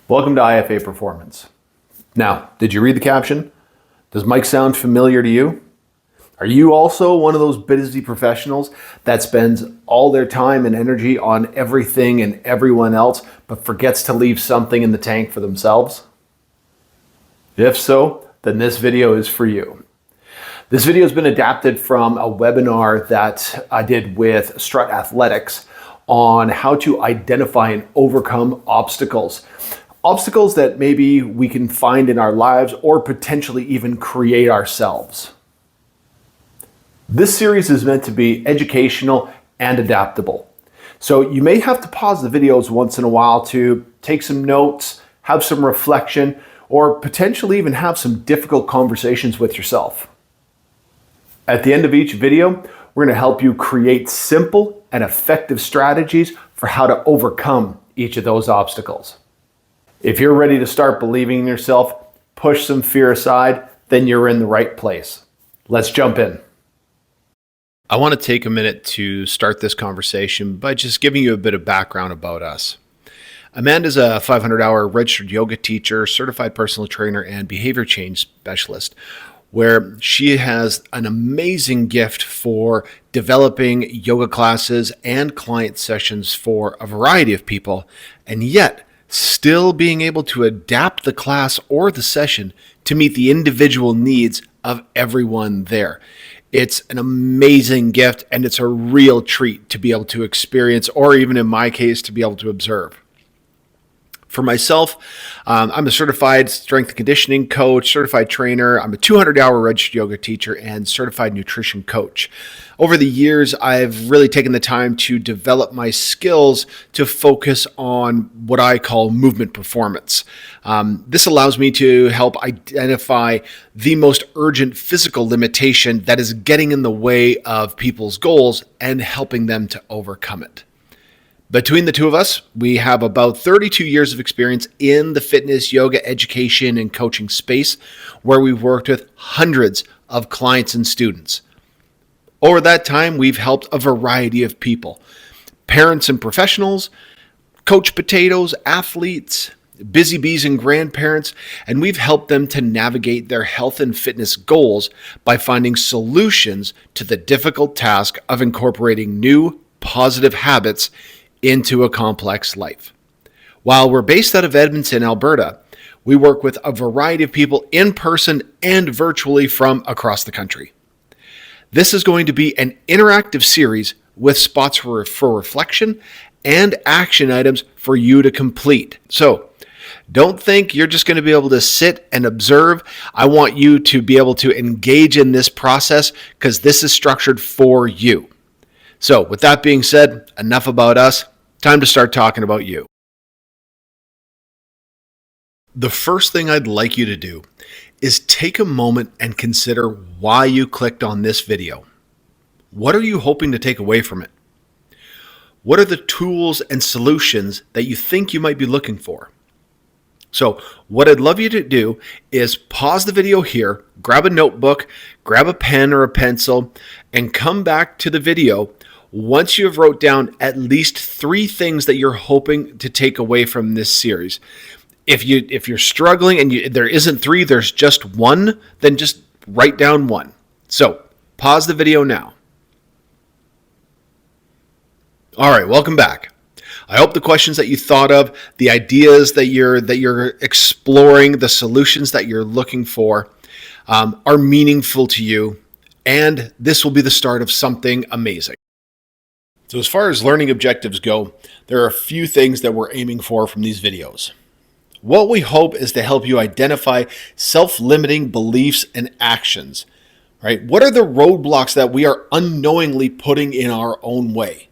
Welcome to IFA Performance. Now, did you read the caption? Does Mike sound familiar to you? Are you also one of those busy professionals that spends all their time and energy on everything and everyone else, but forgets to leave something in the tank for themselves? If so, then this video is for you. This video has been adapted from a webinar that I did with Strut Athletics on how to identify and overcome obstacles. Obstacles that maybe we can find in our lives or potentially even create ourselves. This series is meant to be educational and adaptable. So you may have to pause the videos once in a while to take some notes, have some reflection, or potentially even have some difficult conversations with yourself. At the end of each video, we're going to help you create simple and effective strategies for how to overcome each of those obstacles. If you're ready to start believing in yourself, push some fear aside, then you're in the right place. Let's jump in. I want to take a minute to start this conversation by just giving you a bit of background about us. Amanda's a 500-hour registered yoga teacher, certified personal trainer, and behavior change specialist, where she has an amazing gift for developing yoga classes and client sessions for a variety of people, and yet still being able to adapt the class or the session to meet the individual needs of everyone there. It's an amazing gift, and it's a real treat to be able to experience, or even in my case, to be able to observe. For myself, I'm a certified strength and conditioning coach, certified trainer. I'm a 200-hour registered yoga teacher and certified nutrition coach. Over the years, I've really taken the time to develop my skills to focus on what I call movement performance. This allows me to help identify the most urgent physical limitation that is getting in the way of people's goals and helping them to overcome it. Between the two of us, we have about 32 years of experience in the fitness, yoga, education, and coaching space, where we've worked with hundreds of clients and students. Over that time, we've helped a variety of people: parents and professionals, coach potatoes, athletes, busy bees and grandparents, and we've helped them to navigate their health and fitness goals by finding solutions to the difficult task of incorporating new positive habits into a complex life. While we're based out of Edmonton, Alberta, we work with a variety of people in person and virtually from across the country. This is going to be an interactive series with spots for reflection and action items for you to complete. So don't think you're just going to be able to sit and observe. I want you to be able to engage in this process because this is structured for you. So with that being said, enough about us. Time to start talking about you. The first thing I'd like you to do is take a moment and consider why you clicked on this video. What are you hoping to take away from it? What are the tools and solutions that you think you might be looking for? So what I'd love you to do is pause the video here, grab a notebook, grab a pen or a pencil, and come back to the video once you've wrote down at least 3 things that you're hoping to take away from this series. If you're struggling and there isn't 3, there's just 1, then just write down 1. So pause the video now. All right, welcome back. I hope the questions that you thought of, the ideas that you're exploring, the solutions that you're looking for are meaningful to you, and this will be the start of something amazing. So as far as learning objectives go, there are a few things that we're aiming for from these videos. What we hope is to help you identify self-limiting beliefs and actions, right? What are the roadblocks that we are unknowingly putting in our own way?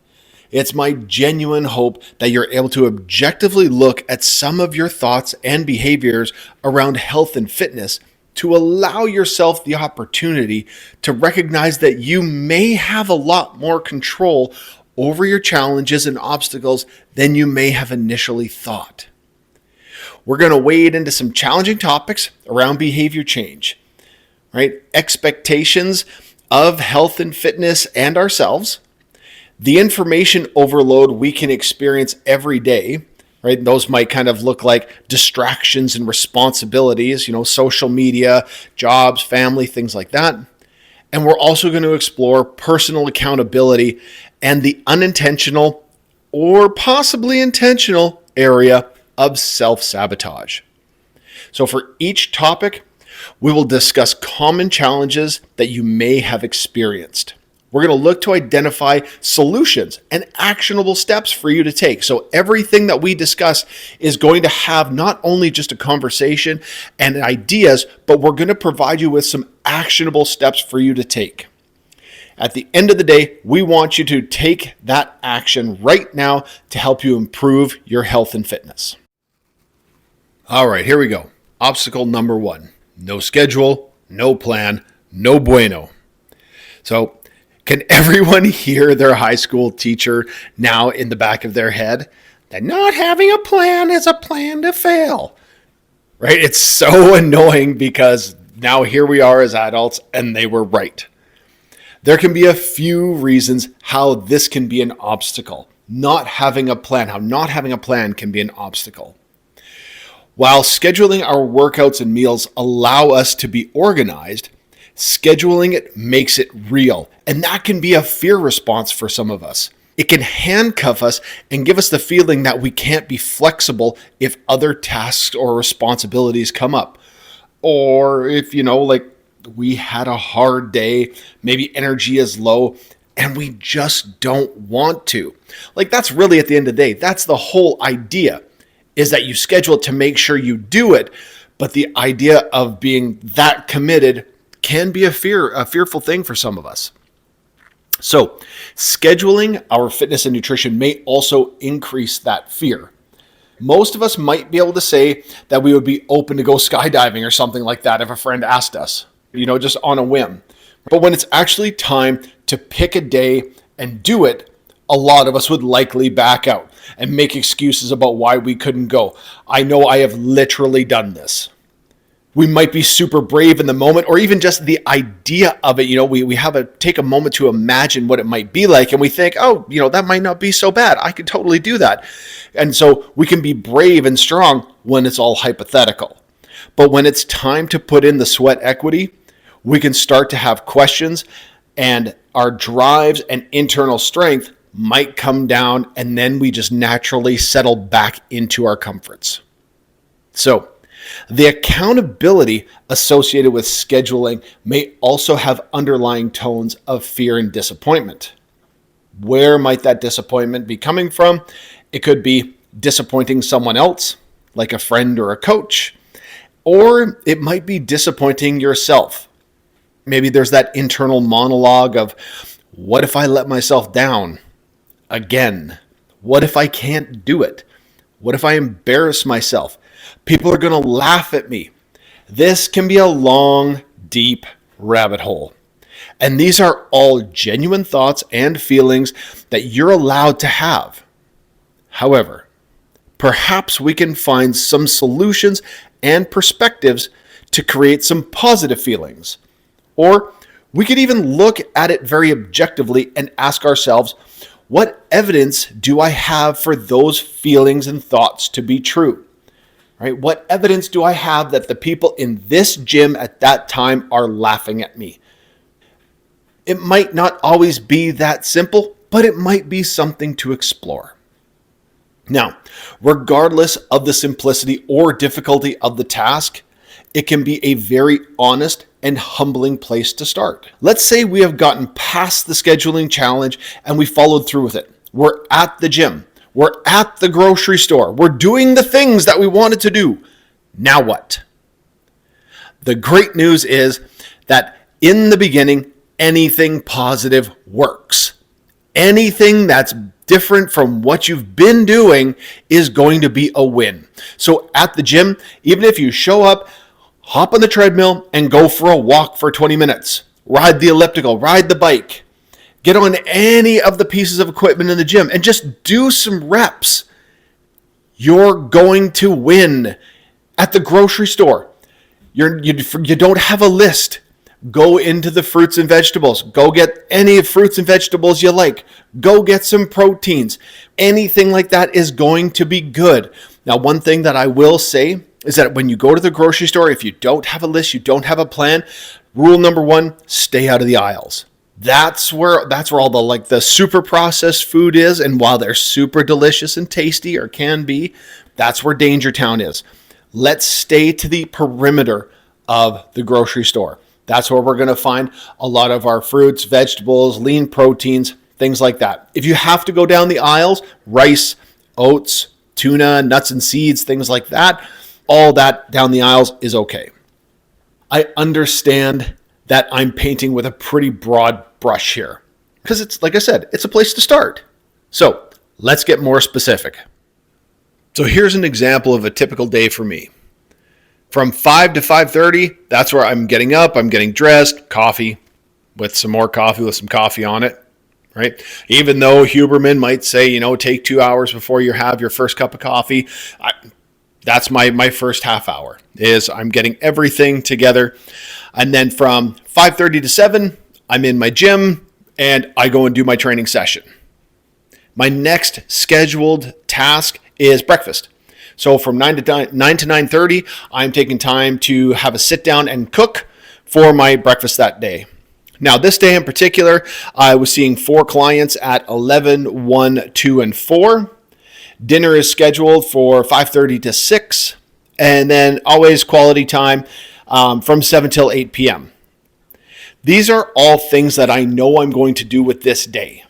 It's my genuine hope that you're able to objectively look at some of your thoughts and behaviors around health and fitness to allow yourself the opportunity to recognize that you may have a lot more control over your challenges and obstacles than you may have initially thought. We're going to wade into some challenging topics around behavior change, right? Expectations of health and fitness and ourselves, the information overload we can experience every day, right? Those might kind of look like distractions and responsibilities, social media, jobs, family, things like that. And we're also going to explore personal accountability and the unintentional or possibly intentional area of self-sabotage. So for each topic, we will discuss common challenges that you may have experienced. We're going to look to identify solutions and actionable steps for you to take. So everything that we discuss is going to have not only just a conversation and ideas, but we're going to provide you with some actionable steps for you to take. At the end of the day, we want you to take that action right now to help you improve your health and fitness. All right, here we go. Obstacle number 1. No schedule, no plan, no bueno. So, can everyone hear their high school teacher now in the back of their head? That not having a plan is a plan to fail. Right? It's so annoying because now here we are as adults and they were right. There can be a few reasons how this can be an obstacle. Not having a plan, how not having a plan can be an obstacle. While scheduling our workouts and meals allow us to be organized, scheduling it makes it real, and that can be a fear response for some of us. It can handcuff us and give us the feeling that we can't be flexible if other tasks or responsibilities come up. Or if, we had a hard day, maybe energy is low, and we just don't want to. That's really at the end of the day, that's the whole idea, is that you schedule it to make sure you do it, but the idea of being that committed can be a fearful thing for some of us. So scheduling our fitness and nutrition may also increase that fear. Most of us might be able to say that we would be open to go skydiving or something like that if a friend asked us, just on a whim. But when it's actually time to pick a day and do it, a lot of us would likely back out and make excuses about why we couldn't go. I know I have literally done this. We might be super brave in the moment, or even just the idea of it. We take a moment to imagine what it might be like, and we think, that might not be so bad. I could totally do that. And so we can be brave and strong when it's all hypothetical. But when it's time to put in the sweat equity, we can start to have questions, and our drives and internal strength might come down, and then we just naturally settle back into our comforts. So, the accountability associated with scheduling may also have underlying tones of fear and disappointment. Where might that disappointment be coming from? It could be disappointing someone else, like a friend or a coach, or it might be disappointing yourself. Maybe there's that internal monologue of, what if I let myself down again? What if I can't do it? What if I embarrass myself? People are going to laugh at me. This can be a long, deep rabbit hole. And these are all genuine thoughts and feelings that you're allowed to have. However, perhaps we can find some solutions and perspectives to create some positive feelings. Or we could even look at it very objectively and ask ourselves, what evidence do I have for those feelings and thoughts to be true? Right? What evidence do I have that the people in this gym at that time are laughing at me? It might not always be that simple, but it might be something to explore. Now, regardless of the simplicity or difficulty of the task, it can be a very honest and humbling place to start. Let's say we have gotten past the scheduling challenge and we followed through with it. We're at the gym. We're at the grocery store. We're doing the things that we wanted to do. Now what? The great news is that in the beginning, anything positive works. Anything that's different from what you've been doing is going to be a win. So at the gym, even if you show up, hop on the treadmill and go for a walk for 20 minutes. Ride the elliptical, ride the bike. Get on any of the pieces of equipment in the gym and just do some reps. You're going to win. At the grocery store, you don't have a list. Go into the fruits and vegetables. Go get any fruits and vegetables you like. Go get some proteins. Anything like that is going to be good. Now, one thing that I will say is that when you go to the grocery store, if you don't have a list, you don't have a plan, rule number one, stay out of the aisles. That's where all the super processed food is. And while they're super delicious and tasty, or can be, that's where Danger Town is. Let's stay to the perimeter of the grocery store. That's where we're going to find a lot of our fruits, vegetables, lean proteins, things like that. If you have to go down the aisles, rice, oats, tuna, nuts and seeds, things like that, all that down the aisles is okay. I understand that I'm painting with a pretty broad brush here because it's, like I said, it's a place to start. So let's get more specific. So here's an example of a typical day for me. From 5 to 5:30, that's where I'm getting up, I'm getting dressed, coffee with some more coffee with some coffee on it, right? Even though Huberman might say, take 2 hours before you have your first cup of coffee, that's my first half hour is I'm getting everything together. And then from 5:30 to 7, I'm in my gym and I go and do my training session. My next scheduled task is breakfast. So from 9 to 9:30, I'm taking time to have a sit down and cook for my breakfast that day. Now, this day in particular, I was seeing 4 clients at 11, 1, 2, and 4. Dinner is scheduled for 5:30 to 6, and then always quality time from 7 till 8 p.m. These are all things that I know I'm going to do with this day.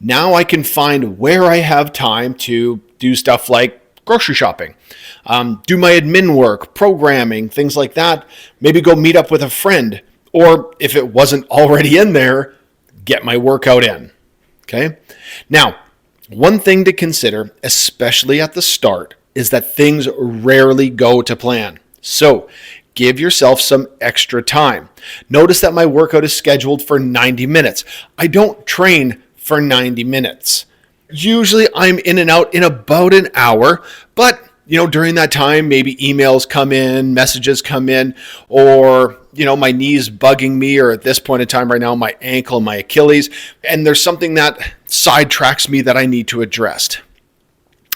Now I can find where I have time to do stuff like grocery shopping, do my admin work, programming, things like that. Maybe go meet up with a friend, or if it wasn't already in there, get my workout in. Okay. Now, one thing to consider, especially at the start, is that things rarely go to plan. So give yourself some extra time. Notice that my workout is scheduled for 90 minutes. I don't train for 90 minutes. Usually I'm in and out in about an hour, but during that time, maybe emails come in, messages come in, or my knee's bugging me, or at this point in time right now, my ankle, my Achilles, and there's something that sidetracks me that I need to address.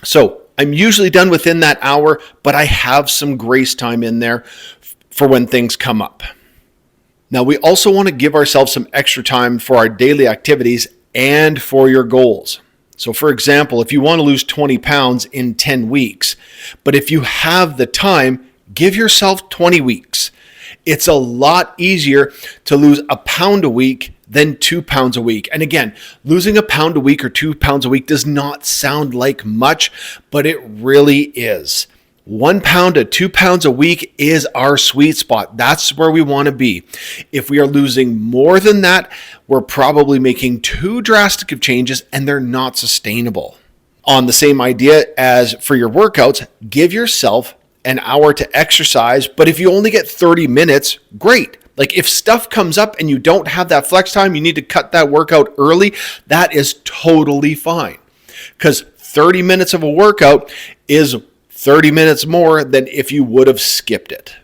So I'm usually done within that hour, but I have some grace time in there for when things come up. Now, we also want to give ourselves some extra time for our daily activities and for your goals. So for example, if you want to lose 20 pounds in 10 weeks, but if you have the time, give yourself 20 weeks. It's a lot easier to lose a pound a week than 2 pounds a week. And again, losing a pound a week or 2 pounds a week does not sound like much, but it really is. 1 pound to 2 pounds a week is our sweet spot. That's where we want to be. If we are losing more than that, we're probably making too drastic of changes and they're not sustainable. On the same idea as for your workouts, give yourself an hour to exercise, but if you only get 30 minutes, great. Like if stuff comes up and you don't have that flex time, you need to cut that workout early, that is totally fine. Because 30 minutes of a workout is 30 minutes more than if you would have skipped it.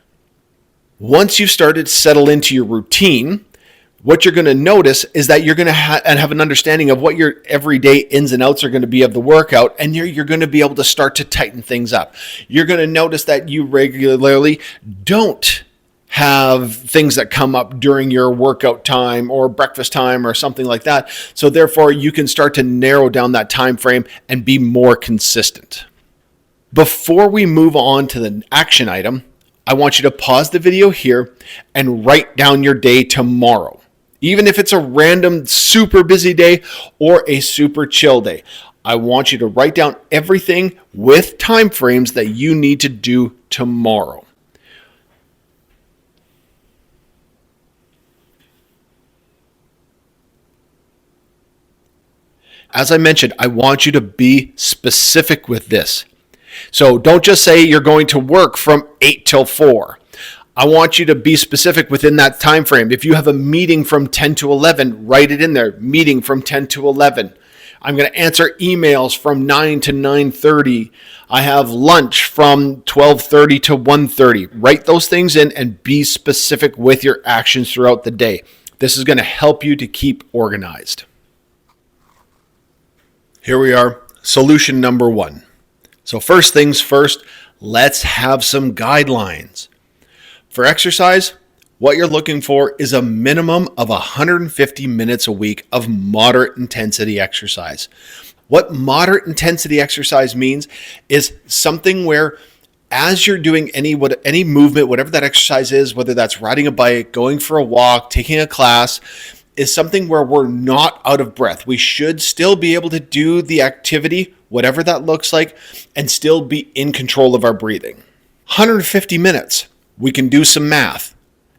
Once you've started to settle into your routine, what you're going to notice is that you're going to have an understanding of what your everyday ins and outs are going to be of the workout, and you're going to be able to start to tighten things up. You're going to notice that you regularly don't have things that come up during your workout time or breakfast time or something like that. So therefore, you can start to narrow down that time frame and be more consistent. Before we move on to the action item, I want you to pause the video here and write down your day tomorrow. Even if it's a random super busy day or a super chill day, I want you to write down everything with time frames that you need to do tomorrow. As I mentioned, I want you to be specific with this. So don't just say you're going to work from 8 till 4. I want you to be specific within that time frame. If you have a meeting from 10 to 11, write it in there, meeting from 10 to 11. I'm going to answer emails from 9 to 9:30. I have lunch from 12:30 to 1:30. Write those things in and be specific with your actions throughout the day. This is going to help you to keep organized. Here we are, solution number 1. So first things first, let's have some guidelines. For exercise, what you're looking for is a minimum of 150 minutes a week of moderate intensity exercise. What moderate intensity exercise means is something where as you're doing any movement, whatever that exercise is, whether that's riding a bike, going for a walk, taking a class, is something where we're not out of breath. We should still be able to do the activity, whatever that looks like, and still be in control of our breathing. 150 minutes. We can do some math.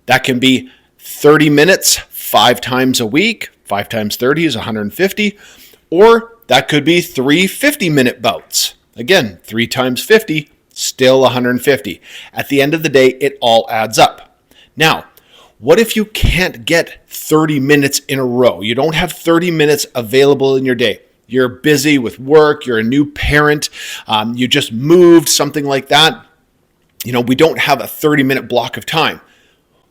That can be 30 minutes, 5 times a week. 5 times 30 is 150. Or that could be 3 50-minute bouts. Again, 3 times 50, still 150. At the end of the day, it all adds up. Now, what if you can't get 30 minutes in a row? You don't have 30 minutes available in your day. You're busy with work, you're a new parent, you just moved, something like that. We don't have a 30-minute block of time.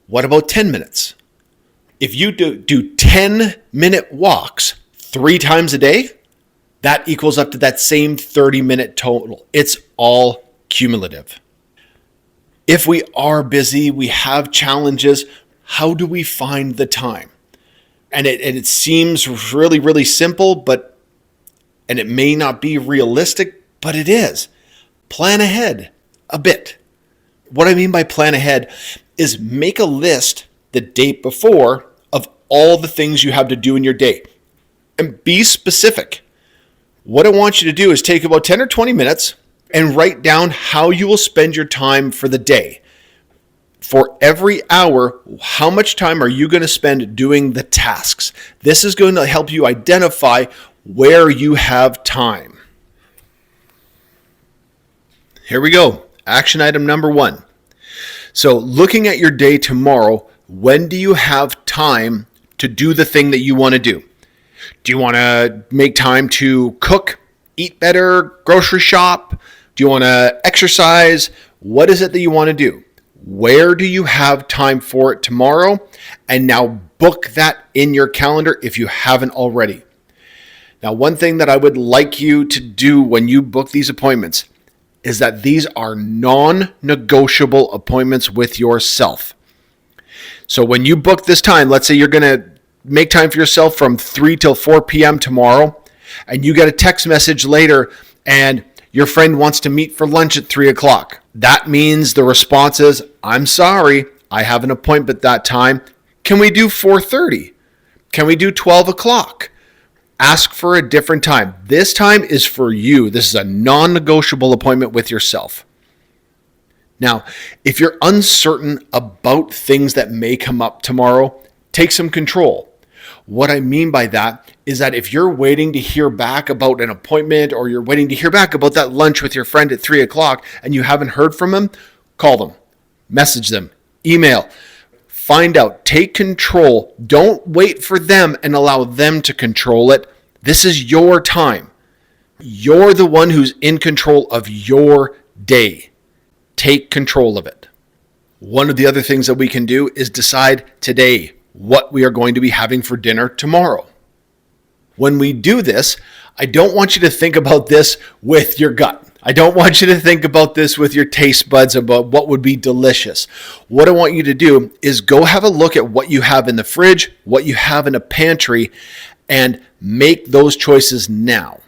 What about 10 minutes? If you do 10-minute walks 3 times a day, that equals up to that same 30-minute total. It's all cumulative. If we are busy, we have challenges, how do we find the time? And it seems really, really simple, and it may not be realistic, but it is. Plan ahead a bit. What I mean by plan ahead is make a list the day before of all the things you have to do in your day. And be specific. What I want you to do is take about 10 or 20 minutes and write down how you will spend your time for the day. For every hour, how much time are you going to spend doing the tasks? This is going to help you identify where you have time. Here we go. Action item number 1. So looking at your day tomorrow, when do you have time to do the thing that you want to do? Do you want to make time to cook, eat better, grocery shop? Do you want to exercise? What is it that you want to do? Where do you have time for it tomorrow? And now book that in your calendar if you haven't already. Now, one thing that I would like you to do when you book these appointments is that these are non-negotiable appointments with yourself. So when you book this time, let's say you're going to make time for yourself from 3 till 4 p.m. tomorrow, and you get a text message later and your friend wants to meet for lunch at 3 o'clock. That means the response is, I'm sorry, I have an appointment that time. Can we do 4:30? Can we do 12 o'clock? Ask for a different time. This time is for you. This is a non-negotiable appointment with yourself. Now, if you're uncertain about things that may come up tomorrow, take some control. What I mean by that is that if you're waiting to hear back about an appointment or you're waiting to hear back about that lunch with your friend at 3 o'clock and you haven't heard from them, call them, message them, email, find out, take control. Don't wait for them and allow them to control it. This is your time. You're the one who's in control of your day. Take control of it. One of the other things that we can do is decide today what we are going to be having for dinner tomorrow. When we do this, I don't want you to think about this with your gut. I don't want you to think about this with your taste buds about what would be delicious. What I want you to do is go have a look at what you have in the fridge, what you have in a pantry, and make those choices now.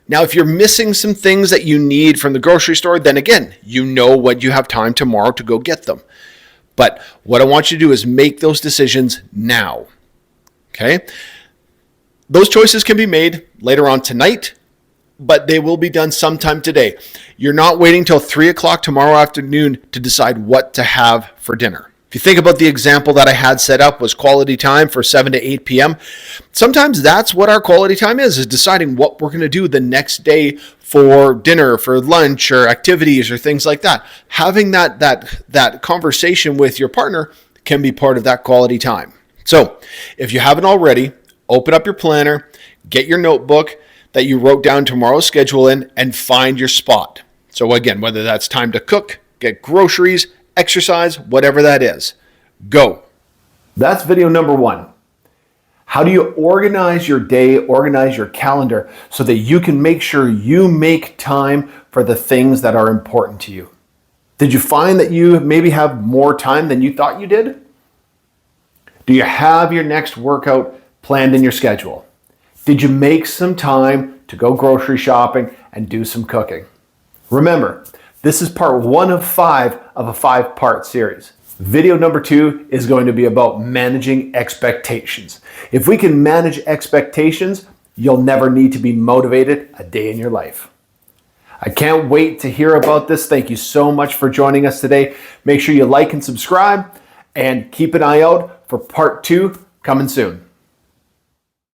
Now, if you're missing some things that you need from the grocery store, then again, you know when you have time tomorrow to go get them. But what I want you to do is make those decisions now. Okay? Those choices can be made later on tonight, but they will be done sometime today. You're not waiting till 3 o'clock tomorrow afternoon to decide what to have for dinner. If you think about the example that I had set up was quality time for 7 to 8 p.m., sometimes that's what our quality time is deciding what we're going to do the next day for dinner, for lunch, or activities, or things like that. Having that conversation with your partner can be part of that quality time. So if you haven't already, open up your planner, get your notebook, that you wrote down tomorrow, schedule in, and find your spot. So again, whether that's time to cook, get groceries, exercise, whatever that is, go. That's video number 1. How do you organize your day, organize your calendar so that you can make sure you make time for the things that are important to you? Did you find that you maybe have more time than you thought you did? Do you have your next workout planned in your schedule? Did you make some time to go grocery shopping and do some cooking? Remember, this is part 1 of 5 of a 5-part series. Video number 2 is going to be about managing expectations. If we can manage expectations, you'll never need to be motivated a day in your life. I can't wait to hear about this. Thank you so much for joining us today. Make sure you like and subscribe, and keep an eye out for part 2 coming soon.